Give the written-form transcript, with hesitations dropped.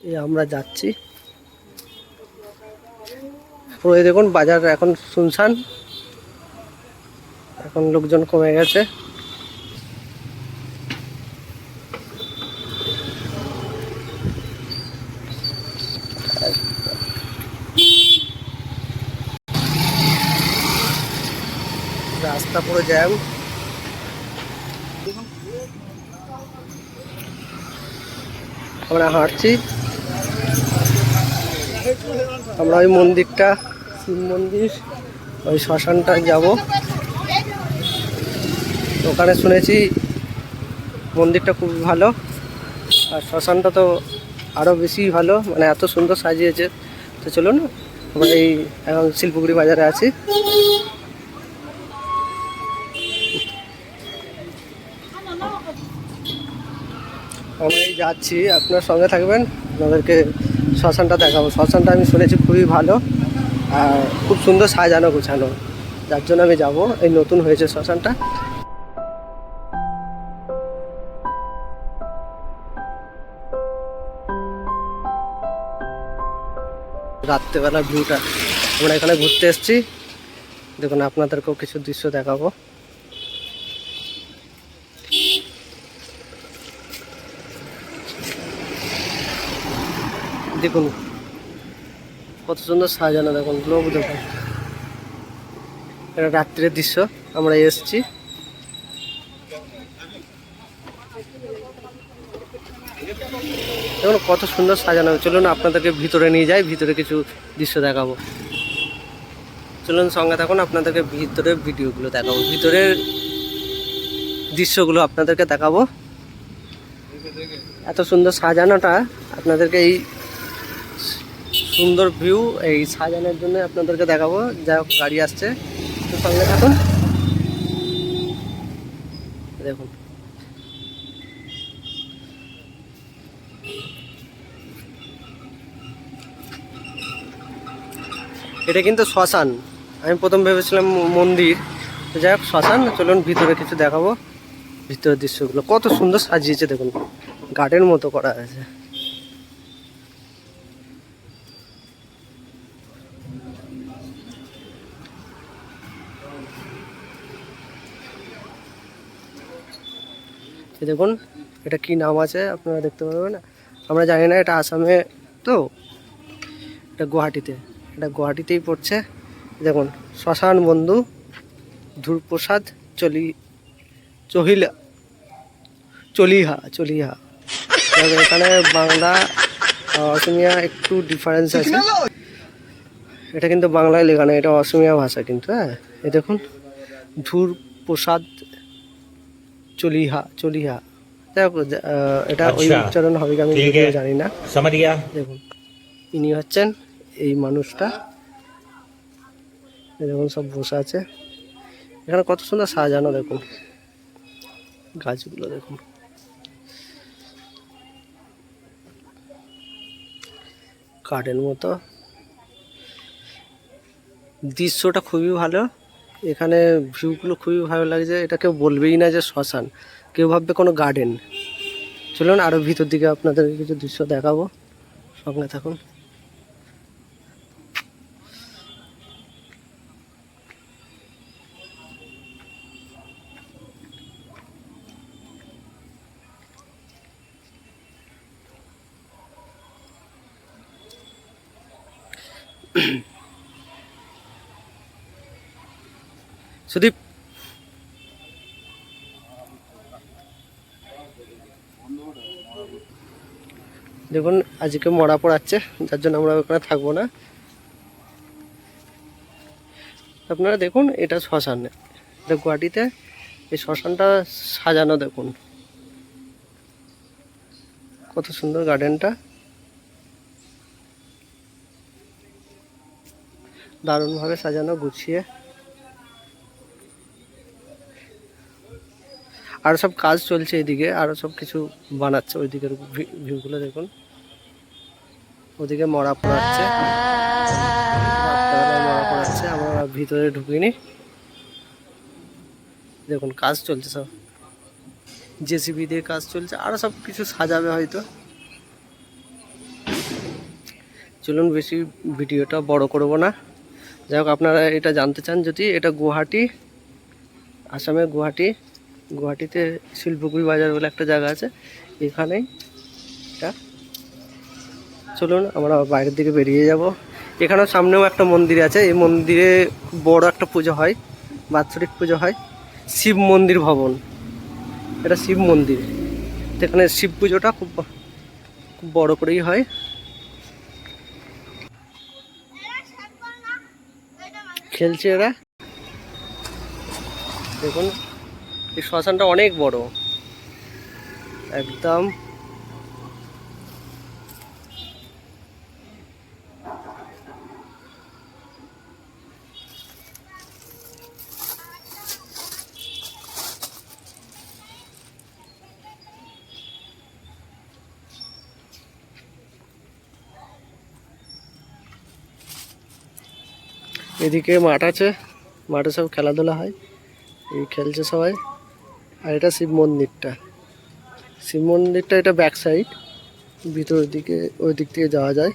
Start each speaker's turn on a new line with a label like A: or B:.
A: এই আমরা যাচ্ছি। ওই দেখুন বাজার এখন শুনশান, এখন লোকজন কমে গেছে। রাস্তা পুরো জ্যাম। আমরা হাঁটছি, আমরা ওই মন্দিরটা, শিব মন্দির, ওই শ্মশানটা যাব। ওখানে শুনেছি মন্দিরটা খুব ভালো, আর শ্মশানটা তো আরও বেশি ভালো, মানে এত সুন্দর সাজিয়েছে। তো চলুন, আমরা এই এখন শিল্পগুড়ি বাজারে আছি। আমরা এই যাচ্ছি, আপনার সঙ্গে থাকবেন, আপনাদেরকে শ্মশানটা দেখাবো। শ্মশানটা আমি শুনেছি খুবই ভালো আর খুব সুন্দর সাজানো গোছানো, যার জন্য আমি যাব। এই নতুন হয়েছে শ্মশানটা। রাত্রেবেলা ভিউটা, আমরা এখানে ঘুরতে এসেছি। দেখুন, আপনাদেরকেও কিছু দৃশ্য দেখাবো। দেখুন কত সুন্দর সাজানো, দেখুন লোক দেখুন। এটা রাত্রের দৃশ্য, আমরা এসেছি। দেখুন কত সুন্দর সাজানো। চলুন আপনাদেরকে ভিতরে নিয়ে যাই, ভিতরে কিছু দৃশ্য দেখাবো। চলুন সঙ্গে থাকুন, আপনাদেরকে ভিতরের ভিডিওগুলো দেখাবো, ভিতরের দৃশ্যগুলো আপনাদেরকে দেখাবো। এত সুন্দর সাজানোটা, আপনাদেরকে এই সুন্দর ভিউ এই সাজানোর জন্য আপনাদেরকে দেখাবো। যাই হোক, গাড়ি আসছে, তো সঙ্গে থাকুন। দেখুন এটা কিন্তু শ্মশান, আমি প্রথম ভেবেছিলাম মন্দির। তো যাই হোক শ্মশান। চলুন ভিতরে কিছু দেখাবো, ভিতরের দৃশ্যগুলো কত সুন্দর সাজিয়েছে। দেখুন গার্ডেন মতো করা আছে। দেখুন এটা কি নাম আছে আপনারা দেখতে পাবেন, আমরা জানি না। এটা আসামে, তো এটা গুয়াহাটিতে, এটা গুয়াহাটিতেই পড়ছে। দেখুন শ্মশান বন্ধু ধূরপ্রসাদ চহিলা চলিহা। এখানে বাংলা অসমিয়া একটু ডিফারেন্স আছে। এটা কিন্তু বাংলায় লেখা না, এটা অসমিয়া ভাষা কিন্তু। হ্যাঁ, এই দেখুন ধূরপ্রসাদ চলিহা। এটা ওই উচ্চারণ হবে কি আমি জানি না। দেখুন ইনি হচ্ছেন এই মানুষটা। দেখুন সব বসে আছে এখানে, কত সুন্দর সাজানো। দেখুন গাছগুলো দেখুন, গার্ডেন মতো। দৃশ্যটা খুবই ভালো, এখানে ভিউগুলো খুবই ভালো লাগছে। এটা কেউ বলবেই না যে শ্মশান, কেউ ভাববে কোনো গার্ডেন। চলুন আরও ভিতর দিকে আপনাদের কিছু দৃশ্য দেখাবো, সঙ্গে থাকুন। সুদীপ, দেখুন আজকে মরা পড়াচ্ছে, যার জন্য আমরা ওখানে থাকবো না। আপনারা দেখুন এটা শ্মশান, এটা গুয়াহাটিতে। এই শ্মশানটা সাজানো দেখুন কত সুন্দর, গার্ডেনটা দারুণভাবে সাজানো গুছিয়ে। আরও সব কাজ চলছে এদিকে, আরও সব কিছু বানাচ্ছে। ওই দিকের ভিউগুলো দেখুন, ওদিকে মরা পড়াচ্ছে, মরা পড়াচ্ছে। আমরা ভিতরে ঢুকিনি, দেখুন কাজ চলছে, সব জেসিবি দিয়ে কাজ চলছে। আরও সব কিছু সাজাবে হয়তো। চলুন বেশি ভিডিওটা বড় করব না। যাই হোক, আপনারা এটা জানতে চান যদি, এটা গুয়াহাটি, আসামের গুয়াহাটিতে শিল্পগুড়ি বাজার বলে একটা জায়গা আছে, এখানেই এটা। চলুন আমরা বাইরের দিকে বেরিয়ে যাব। এখানেও সামনেও একটা মন্দির আছে, এই মন্দিরে খুব বড় একটা পুজো হয়, বাৎসরিক পুজো হয়, শিব মন্দির ভবন, এটা শিব মন্দির। এখানে শিব পুজোটা খুব খুব বড় করেই হয়। খেলছে এরা, দেখুন এই শ্মশানটা অনেক বড় একদম। এদিকে মাঠ আছে, মাঠে সব খেলাধুলা হয়, এই খেলছে সবাই। আর এটা শিব মন্দিরটা এটা ব্যাক সাইড, ভিতরের দিকে ওই দিক থেকে যাওয়া যায়।